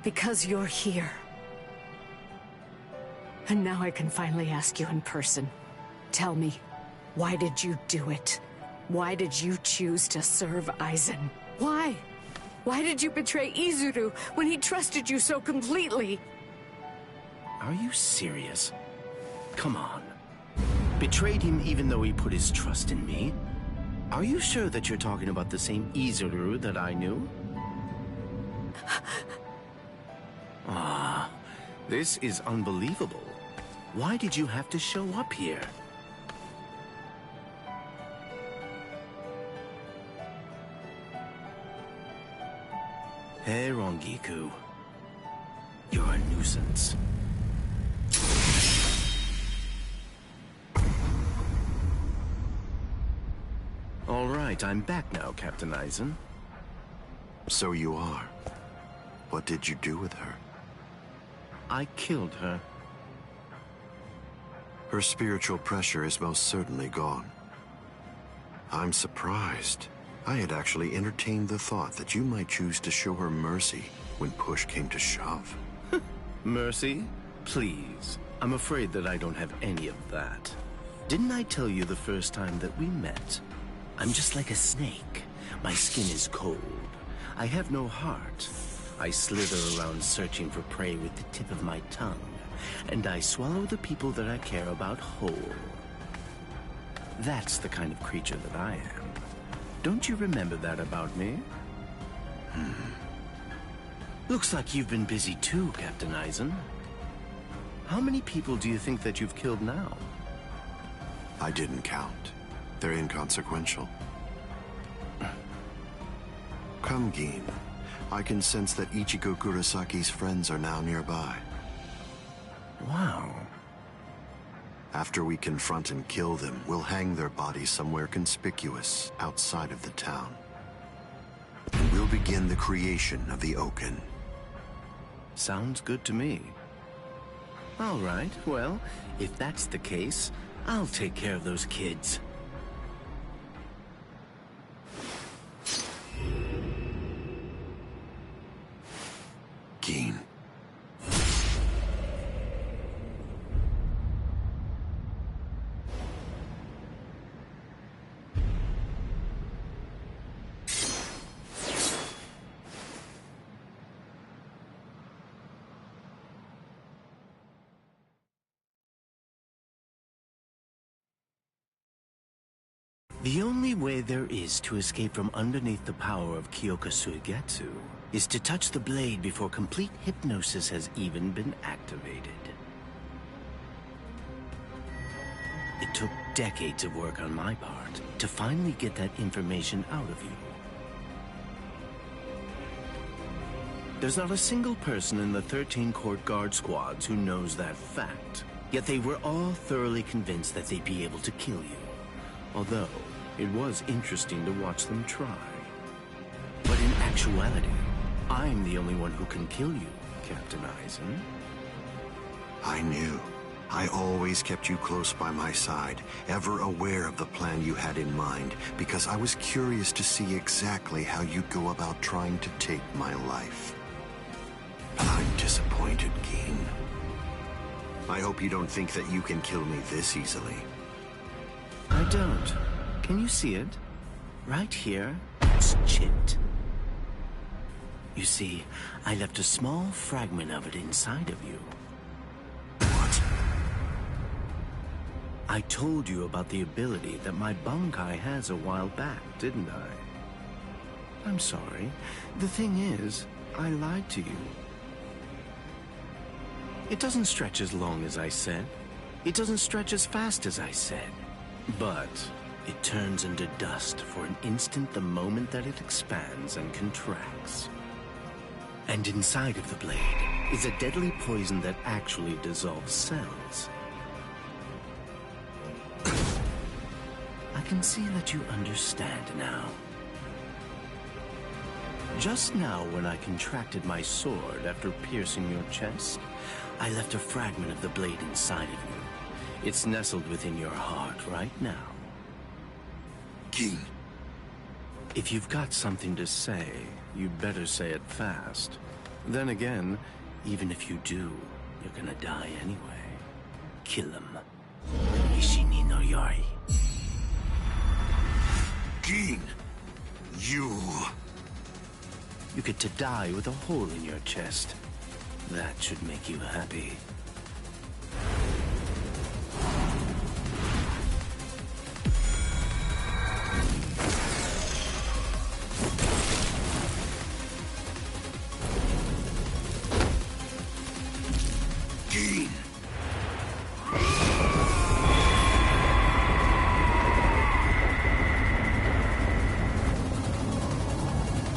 Because you're here. And now I can finally ask you in person. Tell me, why did you do it? Why did you choose to serve Aizen? Why? Why did you betray Izuru when he trusted you so completely? Are you serious? Come on. Betrayed him even though he put his trust in me? Are you sure that you're talking about the same Izuru that I knew? Ah, this is unbelievable. Why did you have to show up here? Hey, Rangiku. You're a nuisance. All right, I'm back now, Captain Aizen. So you are. What did you do with her? I killed her. Her spiritual pressure is most certainly gone. I'm surprised. I had actually entertained the thought that you might choose to show her mercy when push came to shove. Mercy? Please. I'm afraid that I don't have any of that. Didn't I tell you the first time that we met? I'm just like a snake. My skin is cold. I have no heart. I slither around searching for prey with the tip of my tongue, and I swallow the people that I care about whole. That's the kind of creature that I am. Don't you remember that about me? Looks like you've been busy too, Captain Aizen. How many people do you think that you've killed now? I didn't count. They're inconsequential. Come, Gin. I can sense that Ichigo Kurosaki's friends are now nearby. Wow. After we confront and kill them, we'll hang their bodies somewhere conspicuous outside of the town. And we'll begin the creation of the Oaken. Sounds good to me. All right, well, if that's the case, I'll take care of those kids. Gin. The only way there is to escape from underneath the power of Kyoka Suigetsu is to touch the blade before complete hypnosis has even been activated. It took decades of work on my part to finally get that information out of you. There's not a single person in the 13 Court Guard squads who knows that fact. Yet they were all thoroughly convinced that they'd be able to kill you. Although, it was interesting to watch them try. But in actuality, I'm the only one who can kill you, Captain Eisen. I knew. I always kept you close by my side, ever aware of the plan you had in mind, because I was curious to see exactly how you'd go about trying to take my life. But I'm disappointed, Geen. I hope you don't think that you can kill me this easily. I don't. Can you see it? Right here, it's chipped. You see, I left a small fragment of it inside of you. What? I told you about the ability that my Bankai has a while back, didn't I? I'm sorry. The thing is, I lied to you. It doesn't stretch as long as I said. It doesn't stretch as fast as I said. But it turns into dust for an instant the moment that it expands and contracts. And inside of the blade is a deadly poison that actually dissolves cells. I can see that you understand now. Just now, when I contracted my sword after piercing your chest, I left a fragment of the blade inside of you. It's nestled within your heart right now. Geen. If you've got something to say, you'd better say it fast. Then again, even if you do, you're gonna die anyway. Kill him. Ishini no Yori. Geen! You... You get to die with a hole in your chest. That should make you happy. Geen!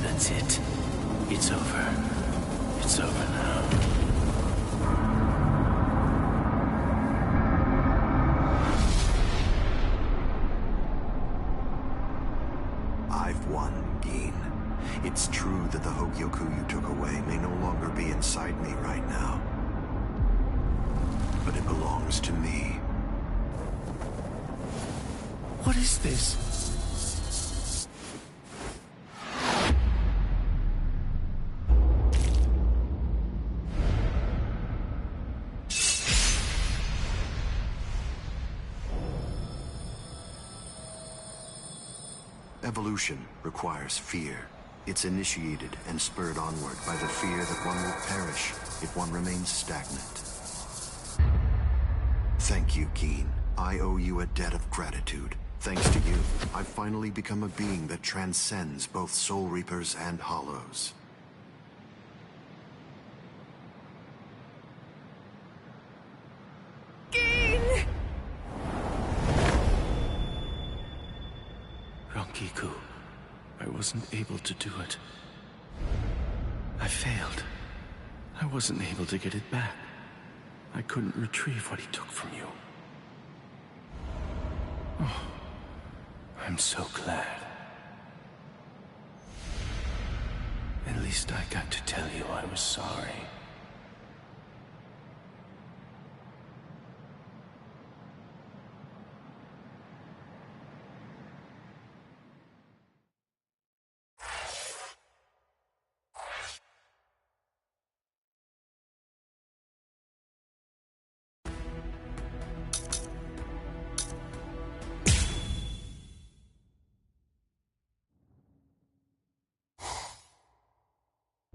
That's it. It's over. It's over now. I've won, Geen. It's true that the Hogyoku you took away may no longer be inside me right now. But it belongs to me. What is this? Evolution requires fear. It's initiated and spurred onward by the fear that one will perish if one remains stagnant. Thank you, Geen. I owe you a debt of gratitude. Thanks to you, I've finally become a being that transcends both Soul Reapers and Hollows. Rangiku, I wasn't able to do it. I failed. I wasn't able to get it back. I couldn't retrieve what he took from you. Oh, I'm so glad. At least I got to tell you I was sorry.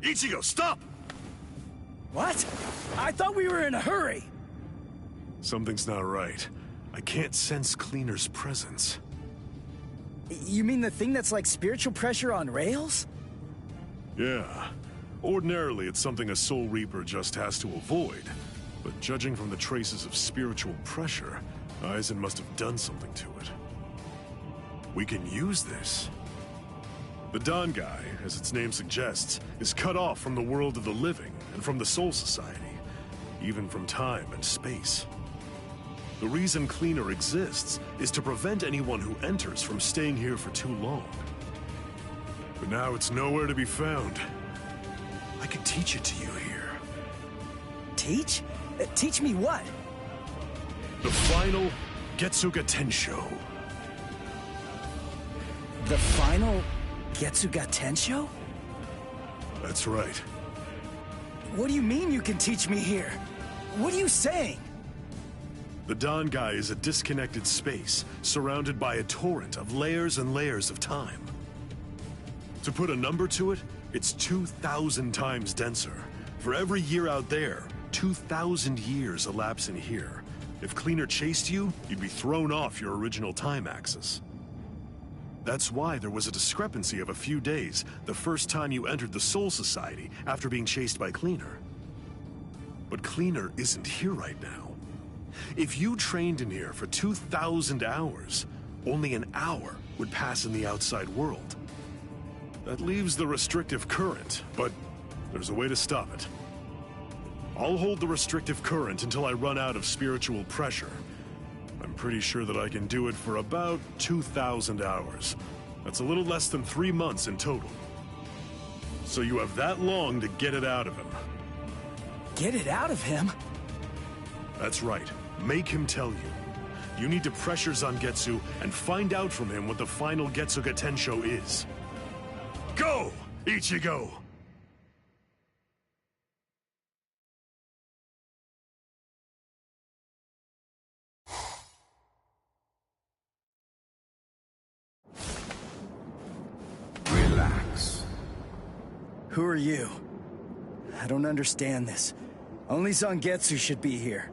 Ichigo, stop! What? I thought we were in a hurry. Something's not right. I can't sense Cleaner's presence. You mean the thing that's like spiritual pressure on rails? Yeah. Ordinarily, it's something a Soul Reaper just has to avoid. But judging from the traces of spiritual pressure, Eisen must have done something to it. We can use this. The Dangai, as its name suggests, is cut off from the world of the living and from the Soul Society, even from time and space. The reason Cleaner exists is to prevent anyone who enters from staying here for too long. But now it's nowhere to be found. I could teach it to you here. Teach? Teach me what? The final Getsuga Tensho. The final Getsuga Tensho? That's right. What do you mean you can teach me here? What are you saying? The Dangai is a disconnected space, surrounded by a torrent of layers and layers of time. To put a number to it, it's 2,000 times denser. For every year out there, 2,000 years elapse in here. If Cleaner chased you, you'd be thrown off your original time axis. That's why there was a discrepancy of a few days the first time you entered the Soul Society after being chased by Cleaner. But Cleaner isn't here right now. If you trained in here for 2,000 hours, only an hour would pass in the outside world. That leaves the restrictive current, but there's a way to stop it. I'll hold the restrictive current until I run out of spiritual pressure. I'm pretty sure that I can do it for about 2,000 hours. That's a little less than 3 months in total. So you have that long to get it out of him. Get it out of him? That's right. Make him tell you. You need to pressure Zangetsu and find out from him what the final Getsuga Tensho is. Go, Ichigo! Relax. Who are you? I don't understand this. Only Zangetsu should be here.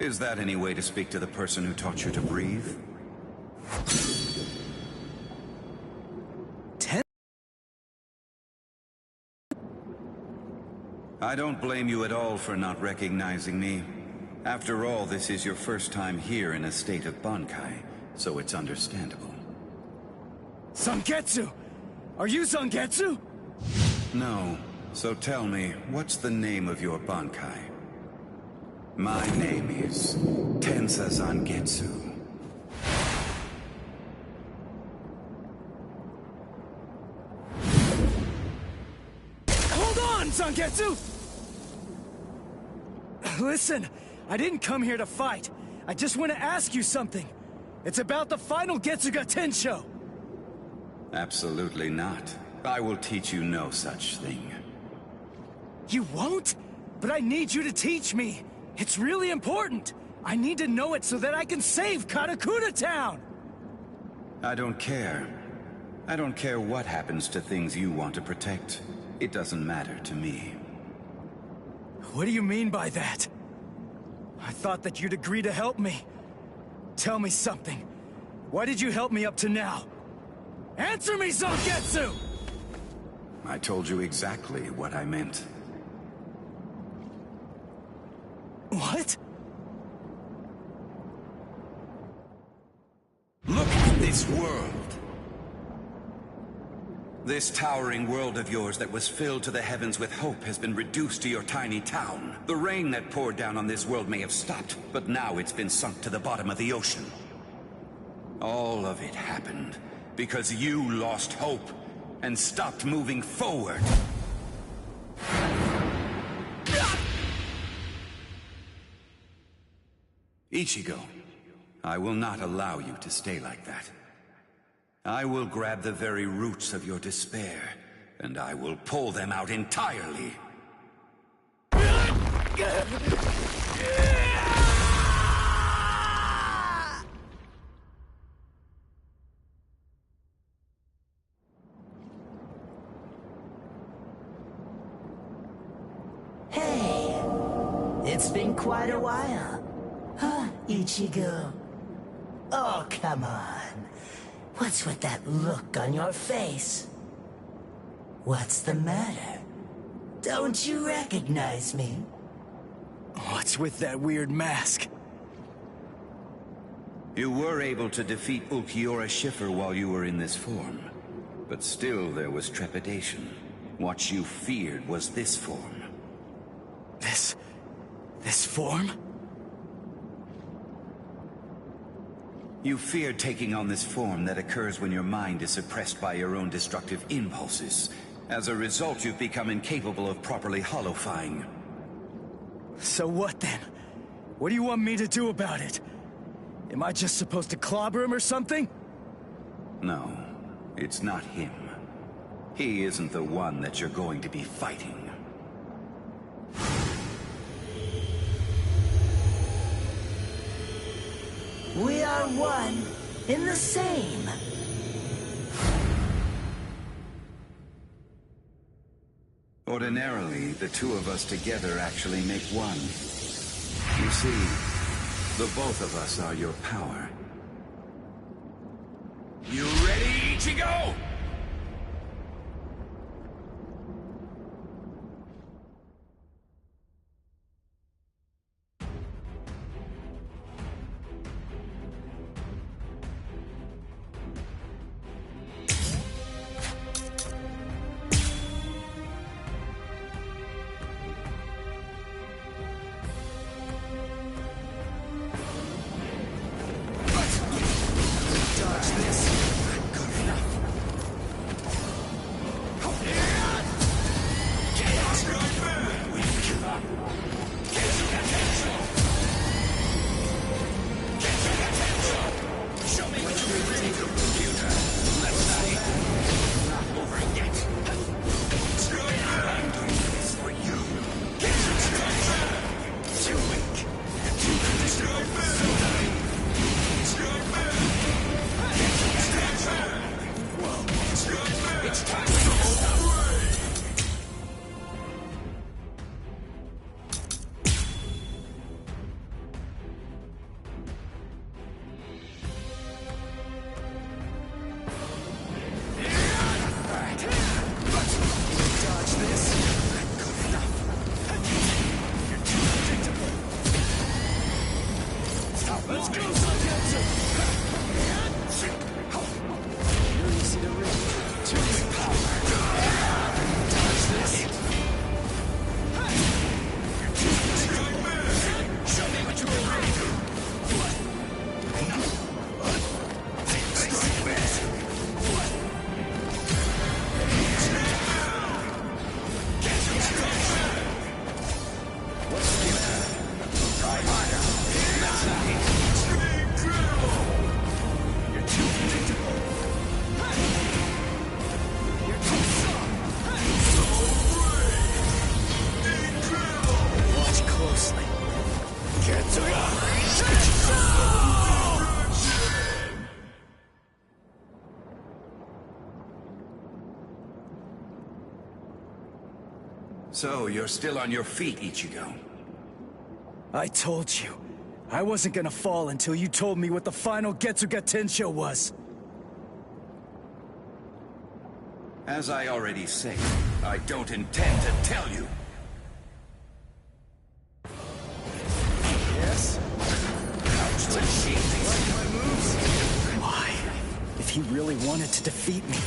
Is that any way to speak to the person who taught you to breathe? I don't blame you at all for not recognizing me. After all, this is your first time here in a state of Bankai, so it's understandable. Zangetsu! Are you Zangetsu? No. So tell me, what's the name of your Bankai? My name is Tensa Zangetsu. Hold on, Zangetsu! Listen, I didn't come here to fight. I just want to ask you something. It's about the final Getsuga Tensho. Absolutely not. I will teach you no such thing. You won't? But I need you to teach me. It's really important. I need to know it so that I can save Karakura Town! I don't care. I don't care what happens to things you want to protect. It doesn't matter to me. What do you mean by that? I thought that you'd agree to help me. Tell me something. Why did you help me up to now? Answer me, Zangetsu! I told you exactly what I meant. What? Look at this world! This towering world of yours that was filled to the heavens with hope has been reduced to your tiny town. The rain that poured down on this world may have stopped, but now it's been sunk to the bottom of the ocean. All of it happened because you lost hope and stopped moving forward. Ichigo, I will not allow you to stay like that. I will grab the very roots of your despair, and I will pull them out entirely. Hey, it's been quite a while. Huh, Ichigo? Oh, come on. What's with that look on your face? What's the matter? Don't you recognize me? What's with that weird mask? You were able to defeat Ulquiorra Schiffer while you were in this form. But still there was trepidation. What you feared was this form. This form? You feared taking on this form that occurs when your mind is suppressed by your own destructive impulses. As a result, you've become incapable of properly holofying. So what then? What do you want me to do about it? Am I just supposed to clobber him or something? No, it's not him. He isn't the one that you're going to be fighting. We are one in the same. Ordinarily, the two of us together actually make one. You see, the both of us are your power. You ready, Ichigo? So, you're still on your feet, Ichigo. I told you. I wasn't gonna fall until you told me what the final Getsuga Tensho was. As I already said, I don't intend to tell you. Yes? Let's see my moves? Why? If he really wanted to defeat me,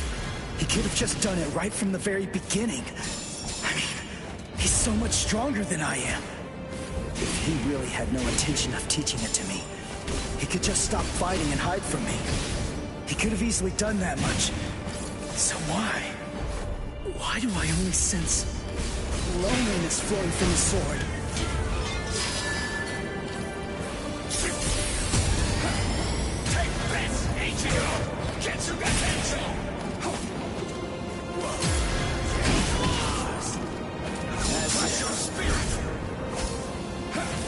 he could have just done it right from the very beginning. I mean, he's so much stronger than I am. If he really had no intention of teaching it to me, he could just stop fighting and hide from me. He could have easily done that much. So why? Why do I only sense loneliness flowing from his sword? Take this, Ichigo! Getsuga Tensho! Crush your spirit!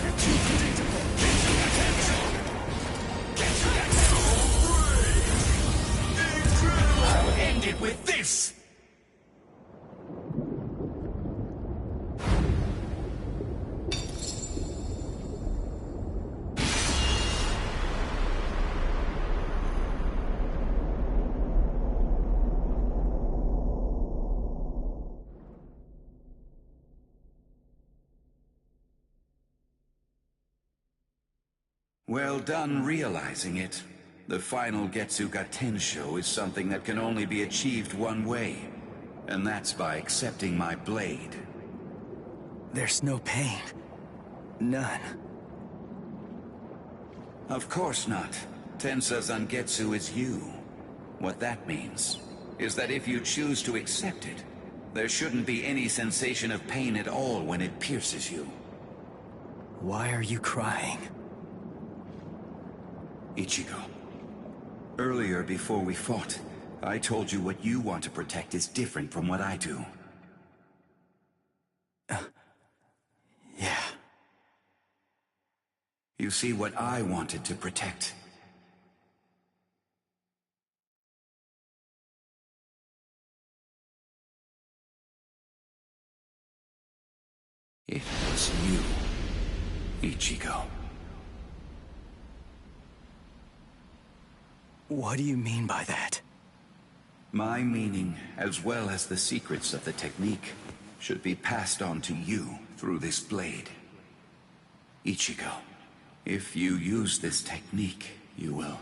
You're too predictable! Getsuga Tensho! Getsuga Tensho! I'll end it with this! Well done realizing it. The final Getsuga Tensho is something that can only be achieved one way, and that's by accepting my blade. There's no pain. None. Of course not. Tensa Zangetsu is you. What that means is that if you choose to accept it, there shouldn't be any sensation of pain at all when it pierces you. Why are you crying? Ichigo, earlier before we fought, I told you what you want to protect is different from what I do. Yeah. You see, what I wanted to protect. It was you, Ichigo. What do you mean by that? My meaning, as well as the secrets of the technique, should be passed on to you through this blade. Ichigo, if you use this technique, you will